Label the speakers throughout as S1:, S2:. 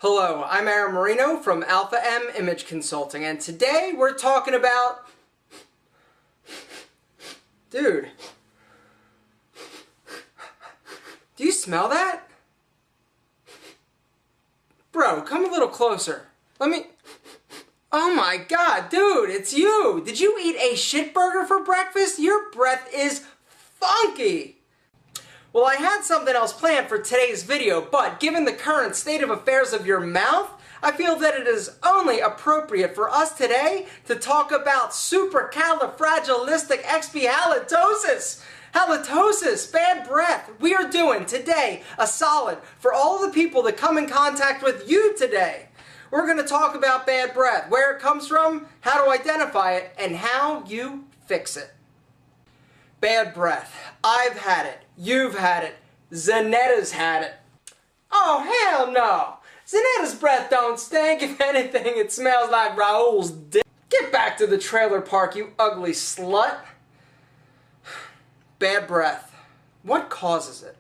S1: Hello, I'm Aaron Marino from Alpha M Image Consulting, and today we're talking about... Dude. Do you smell that? Bro, come a little closer. Let me... Oh my god, dude, it's you! Did you eat a shit burger for breakfast? Your breath is funky! Well, I had something else planned for today's video, but given the current state of affairs of your mouth, I feel that it is only appropriate for us today to talk about supercalifragilisticexpialitosis. Halitosis, bad breath. We are doing today a solid for all of the people that come in contact with you today. We're going to talk about bad breath, where it comes from, how to identify it, and how you fix it. Bad breath. I've had it. You've had it. Zanetta's had it. Oh, hell no. Zanetta's breath don't stink. If anything, it smells like Raoul's dick. Get back to the trailer park, you ugly slut. Bad breath. What causes it?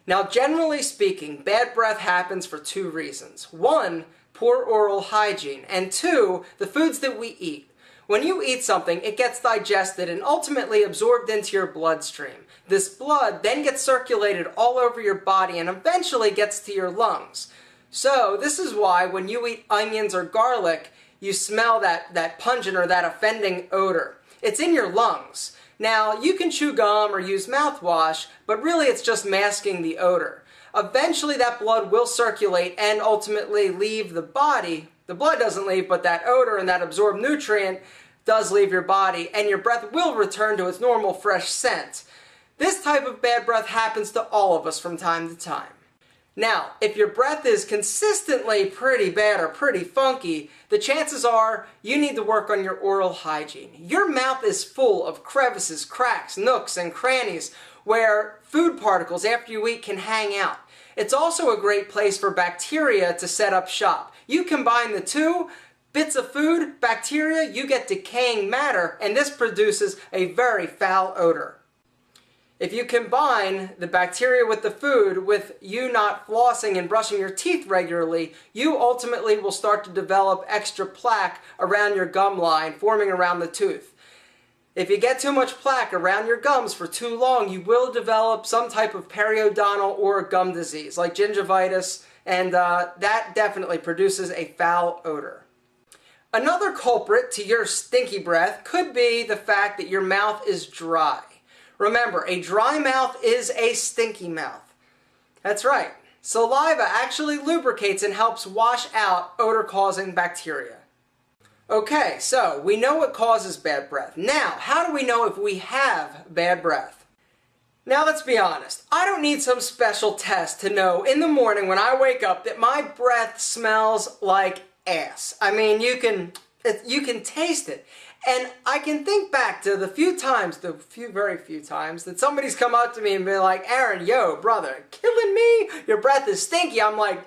S1: Now, generally speaking, bad breath happens for two reasons. One, poor oral hygiene, and two, the foods that we eat. When you eat something, it gets digested and ultimately absorbed into your bloodstream. This blood then gets circulated all over your body and eventually gets to your lungs. So this is why when you eat onions or garlic, you smell that pungent or that offending odor. It's in your lungs. Now, you can chew gum or use mouthwash, but really it's just masking the odor. Eventually that blood will circulate and ultimately leave the body. The blood doesn't leave, but that odor and that absorbed nutrient does leave your body, and your breath will return to its normal fresh scent. This type of bad breath happens to all of us from time to time. Now, if your breath is consistently pretty bad or pretty funky, the chances are you need to work on your oral hygiene. Your mouth is full of crevices, cracks, nooks, and crannies where food particles after you eat can hang out. It's also a great place for bacteria to set up shop. You combine the two, bits of food, bacteria, you get decaying matter, and this produces a very foul odor. If you combine the bacteria with the food with you not flossing and brushing your teeth regularly, you ultimately will start to develop extra plaque around your gum line, forming around the tooth. If you get too much plaque around your gums for too long, you will develop some type of periodontal or gum disease, like gingivitis, and that definitely produces a foul odor. Another culprit to your stinky breath could be the fact that your mouth is dry. Remember, a dry mouth is a stinky mouth. That's right. Saliva actually lubricates and helps wash out odor-causing bacteria. Okay, so we know what causes bad breath. Now, how do we know if we have bad breath? Now, let's be honest. I don't need some special test to know in the morning when I wake up that my breath smells like ass. I mean, you can taste it. And I can think back to very few times that somebody's come up to me and been like, Aaron, yo, brother, killing me? Your breath is stinky. I'm like,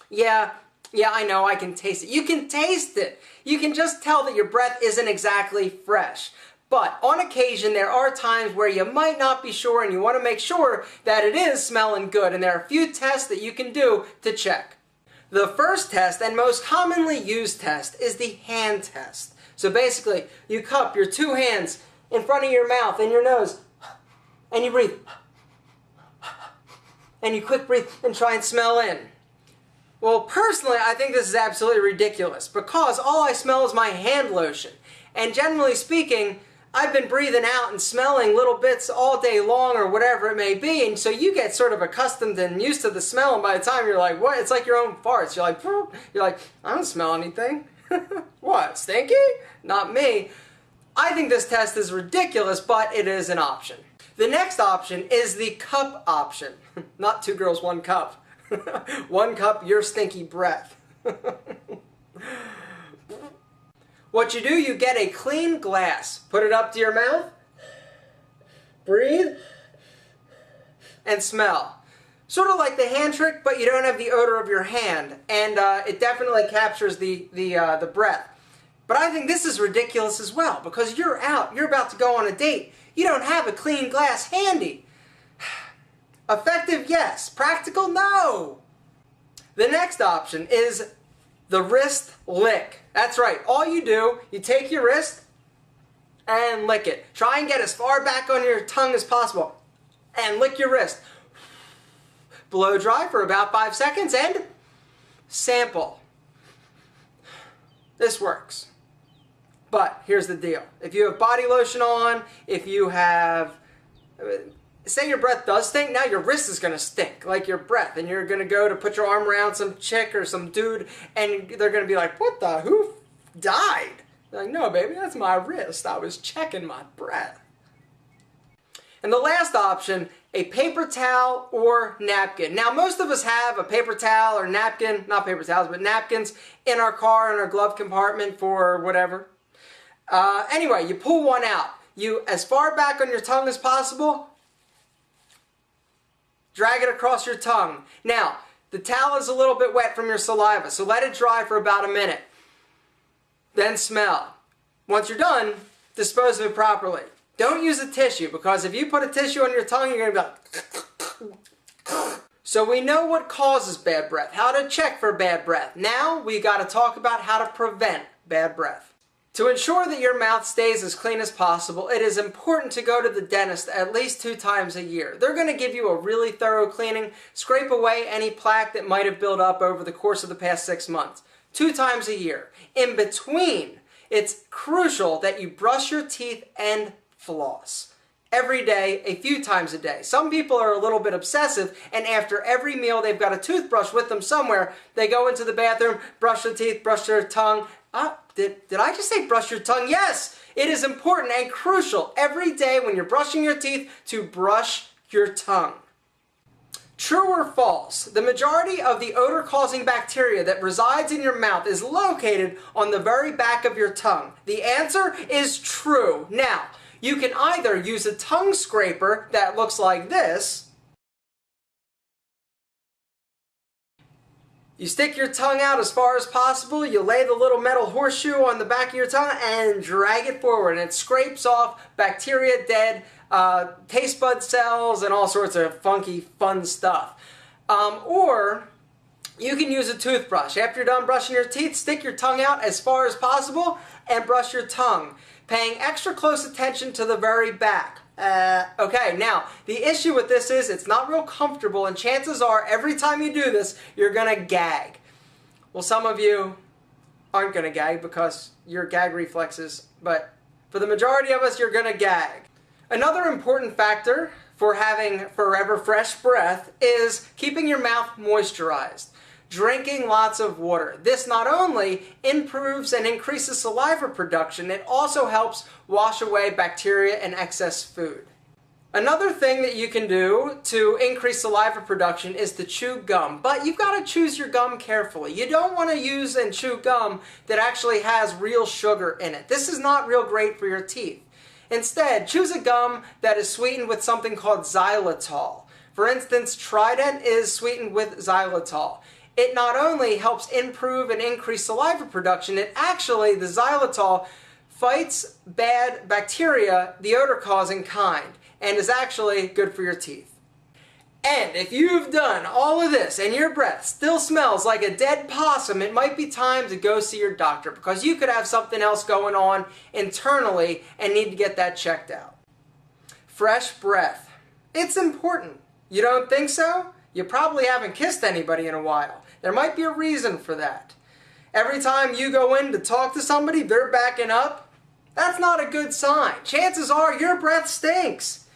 S1: yeah, I know, I can taste it. You can taste it. You can just tell that your breath isn't exactly fresh. But on occasion, there are times where you might not be sure and you want to make sure that it is smelling good. And there are a few tests that you can do to check. The first test, and most commonly used test, is the hand test. So basically, you cup your two hands in front of your mouth and your nose, and you breathe. And you quick breathe and try and smell in. Well, personally, I think this is absolutely ridiculous because all I smell is my hand lotion. And generally speaking, I've been breathing out and smelling little bits all day long or whatever it may be, and so you get sort of accustomed and used to the smell, and by the time you're like, what? It's like your own farts. You're like, I don't smell anything. What, stinky? Not me. I think this test is ridiculous, but it is an option. The next option is the cup option. Not two girls, one cup. One cup, your stinky breath. What you do, you get a clean glass, put it up to your mouth, breathe, and smell. Sort of like the hand trick, but you don't have the odor of your hand, and it definitely captures the breath. But I think this is ridiculous as well, because you're out, you're about to go on a date, you don't have a clean glass handy. Effective, yes. Practical, no. The next option is the wrist lick. That's right. All you do, you take your wrist and lick it. Try and get as far back on your tongue as possible and lick your wrist. Blow dry for about 5 seconds and sample. This works. But here's the deal. If you have body lotion on, if you have, say your breath does stink, now your wrist is going to stink like your breath, and you're going to go to put your arm around some chick or some dude, and they're going to be like, what the, who died? They're like, no baby, that's my wrist. I was checking my breath. And the last option, a paper towel or napkin. Now most of us have a paper towel or napkin, not paper towels, but napkins in our car, in our glove compartment for whatever. Anyway, you pull one out. You, as far back on your tongue as possible, drag it across your tongue. Now, the towel is a little bit wet from your saliva, so let it dry for about a minute. Then smell. Once you're done, dispose of it properly. Don't use a tissue, because if you put a tissue on your tongue, you're going to be like... So we know what causes bad breath, how to check for bad breath. Now we got to talk about how to prevent bad breath. To ensure that your mouth stays as clean as possible, it is important to go to the dentist at least 2 times a year. They're going to give you a really thorough cleaning, scrape away any plaque that might have built up over the course of the past 6 months. 2 times a year. In between, it's crucial that you brush your teeth and floss. Every day, a few times a day. Some people are a little bit obsessive, and after every meal they've got a toothbrush with them somewhere. They go into the bathroom, brush their teeth, brush their tongue. Did I just say brush your tongue? Yes! It is important and crucial every day when you're brushing your teeth to brush your tongue. True or false? The majority of the odor-causing bacteria that resides in your mouth is located on the very back of your tongue. The answer is true. Now, you can either use a tongue scraper that looks like this. You stick your tongue out as far as possible, you lay the little metal horseshoe on the back of your tongue and drag it forward, and it scrapes off bacteria, dead taste bud cells, and all sorts of funky, fun stuff. Or you can use a toothbrush. After you're done brushing your teeth, stick your tongue out as far as possible and brush your tongue, paying extra close attention to the very back. Okay, now, the issue with this is it's not real comfortable, and chances are every time you do this, you're gonna gag. Well, some of you aren't gonna gag because your gag reflexes, but for the majority of us, you're gonna gag. Another important factor for having forever fresh breath is keeping your mouth moisturized. Drinking lots of water. This not only improves and increases saliva production, it also helps wash away bacteria and excess food. Another thing that you can do to increase saliva production is to chew gum, but you've got to choose your gum carefully. You don't want to use and chew gum that actually has real sugar in it. This is not real great for your teeth. Instead, choose a gum that is sweetened with something called xylitol. For instance, Trident is sweetened with xylitol. It not only helps improve and increase saliva production, it actually, the xylitol, fights bad bacteria, the odor-causing kind, and is actually good for your teeth. And if you've done all of this and your breath still smells like a dead possum, it might be time to go see your doctor, because you could have something else going on internally and need to get that checked out. Fresh breath. It's important. You don't think so? You probably haven't kissed anybody in a while. There might be a reason for that. Every time you go in to talk to somebody, they're backing up. That's not a good sign. Chances are your breath stinks.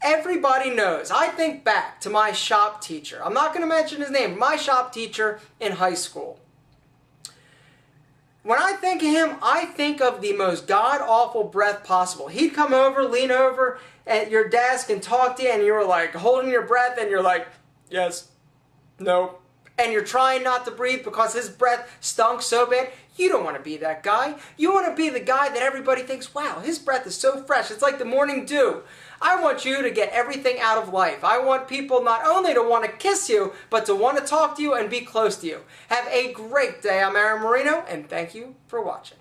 S1: Everybody knows. I think back to my shop teacher. I'm not going to mention his name. My shop teacher in high school. When I think of him, I think of the most god-awful breath possible. He'd come over, lean over at your desk and talk to you, and you were like holding your breath, and you're like, yes, no. And you're trying not to breathe because his breath stunk so bad. You don't want to be that guy. You want to be the guy that everybody thinks, wow, his breath is so fresh. It's like the morning dew. I want you to get everything out of life. I want people not only to want to kiss you, but to want to talk to you and be close to you. Have a great day. I'm Aaron Marino, and thank you for watching.